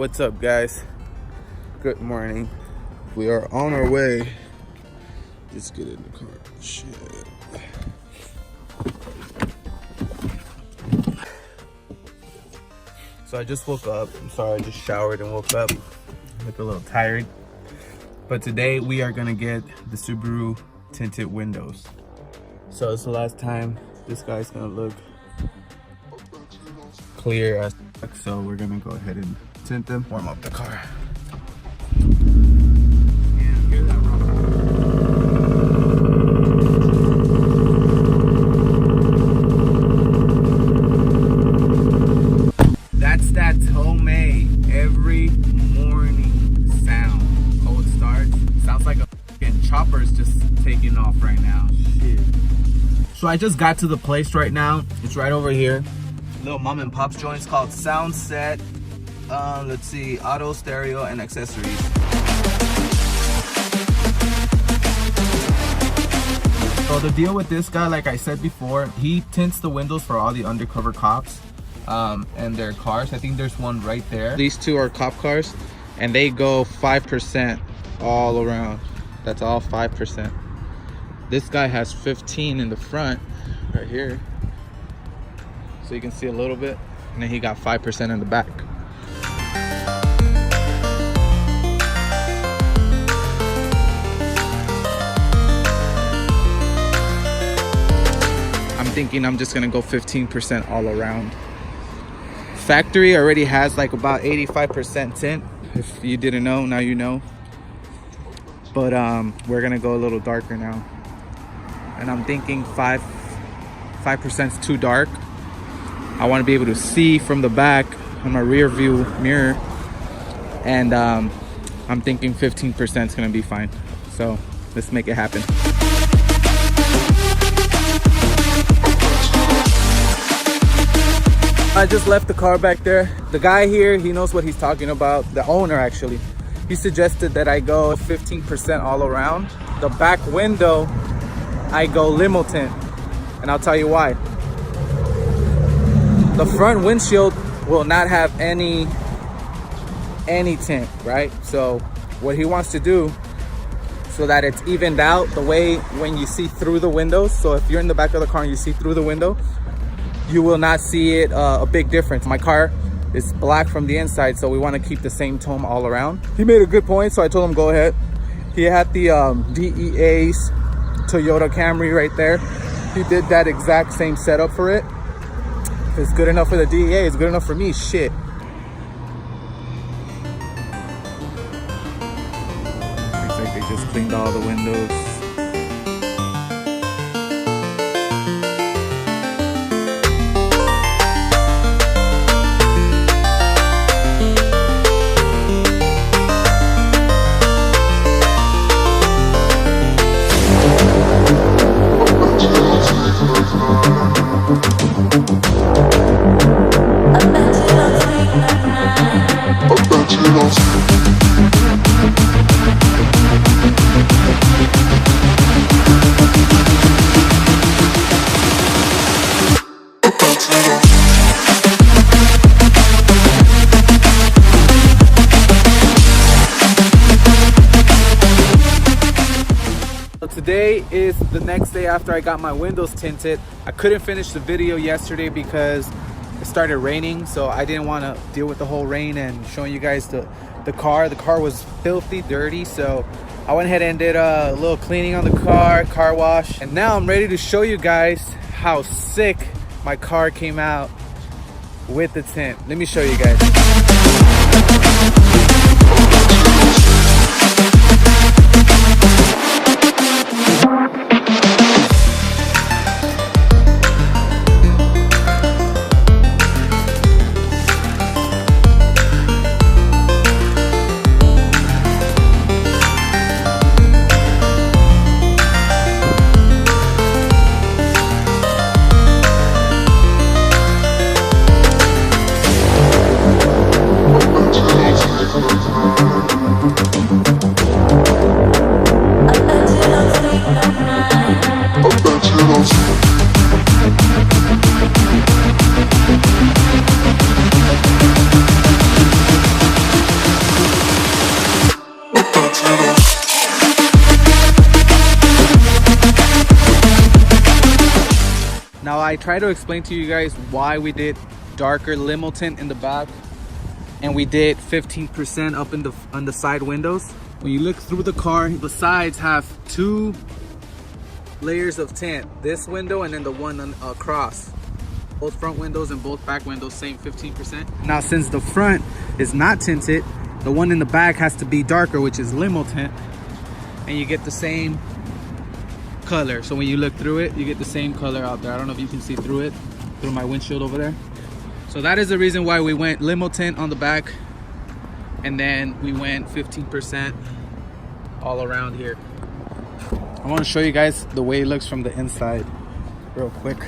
What's up, guys? Good morning. We are on our way. Let's get in the car. Shit. So I just woke up. I'm sorry, I just showered and woke up. Look a little tired. But today we are gonna get the Subaru tinted windows. So it's the last time this guy's gonna look clear as fuck. So we're gonna go ahead and tint them, warm up the car. Yeah, hear that rock. That's that homemade every morning sound. Oh, it starts. Sounds like a fucking chopper's just taking off right now. Shit. So I just got to the place right now. It's right over here. Little mom and pop's joints called Soundset. Let's see, auto, stereo, and accessories. So the deal with this guy, like I said before, he tints the windows for all the undercover cops and their cars. I think there's one right there. These two are cop cars, and they go 5% all around. That's all 5%. This guy has 15 in the front, right here. So you can see a little bit, and then he got 5% in the back. I'm thinking I'm just gonna go 15% all around. Factory already has like about 85% tint. If you didn't know, now you know. But we're gonna go a little darker now. And I'm thinking 5% is too dark. I want to be able to see from the back on my rear view mirror, and I'm thinking 15% is going to be fine. So let's make it happen. I just left the car back there. The guy here, he knows what he's talking about. The owner, actually, he suggested that I go 15% all around. The back window, I go limo tint, and I'll tell you why. The front windshield will not have any tint, right? So what he wants to do, so that it's evened out the way when you see through the windows. So if you're in the back of the car and you see through the window, you will not see it a big difference. My car is black from the inside, so we want to keep the same tone all around. He made a good point, so I told him go ahead. He had the DEA's Toyota Camry right there. He did that exact same setup for it. If it's good enough for the DEA, it's good enough for me. Shit. Looks like they just cleaned all the windows. Today is the next day after I got my windows tinted. I couldn't finish the video yesterday because it started raining, so I didn't want to deal with the whole rain and showing you guys the car. The car was filthy dirty, so I went ahead and did a little cleaning on the car wash, and now I'm ready to show you guys how sick my car came out with the tint. Let me show you guys. Now I try to explain to you guys why we did darker limo tint in the back, and we did 15% up in on the side windows. When you look through the car, the sides have 2 layers of tint. This window and then the one across. Both front windows and both back windows, same 15%. Now since the front is not tinted, the one in the back has to be darker, which is limo tint, and you get the same color. So when you look through it, you get the same color out there. I don't know if you can see through it, through my windshield over there. So that is the reason why we went limo tint on the back, and then we went 15% all around here. I want to show you guys the way it looks from the inside real quick.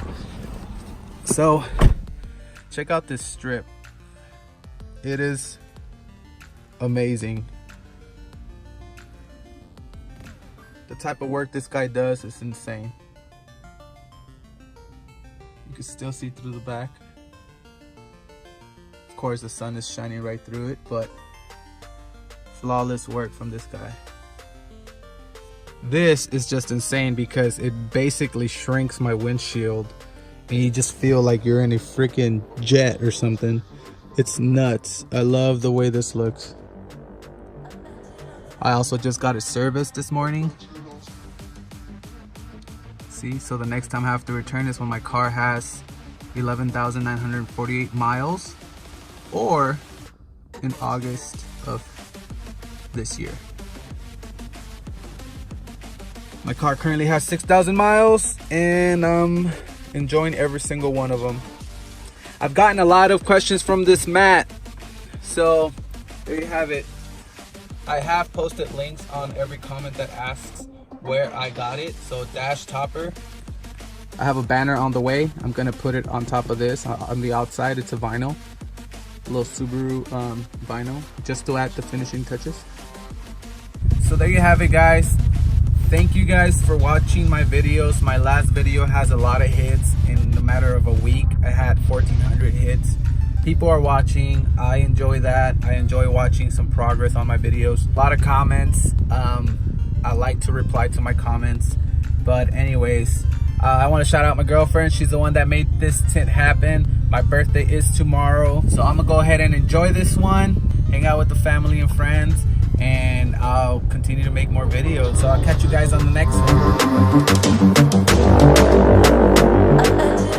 So check out this strip. It is amazing. The type of work this guy does is insane. You can still see through the back. Of course, the sun is shining right through it, but flawless work from this guy. This is just insane because it basically shrinks my windshield and you just feel like you're in a freaking jet or something. It's nuts. I love the way this looks. I also just got it serviced this morning. See, so the next time I have to return is when my car has 11,948 miles, or in August of this year. My car currently has 6,000 miles and I'm enjoying every single one of them. I've gotten a lot of questions from this mat, so there you have it. I have posted links on every comment that asks where I got it. So dash topper, I have a banner on the way. I'm gonna put it on top of this on the outside. It's a vinyl, a little Subaru vinyl, just to add the finishing touches. So there you have it, guys. Thank you guys for watching my videos. My last video has a lot of hits. In the matter of a week, I had 1,400 hits. People are watching. I enjoy that. I enjoy watching some progress on my videos. A lot of comments. I like to reply to my comments. But anyways, I want to shout out my girlfriend. She's the one that made this tint happen. My birthday is tomorrow, so I'm gonna go ahead and enjoy this one, hang out with the family and friends, and I'll continue to make more videos. So I'll catch you guys on the next one.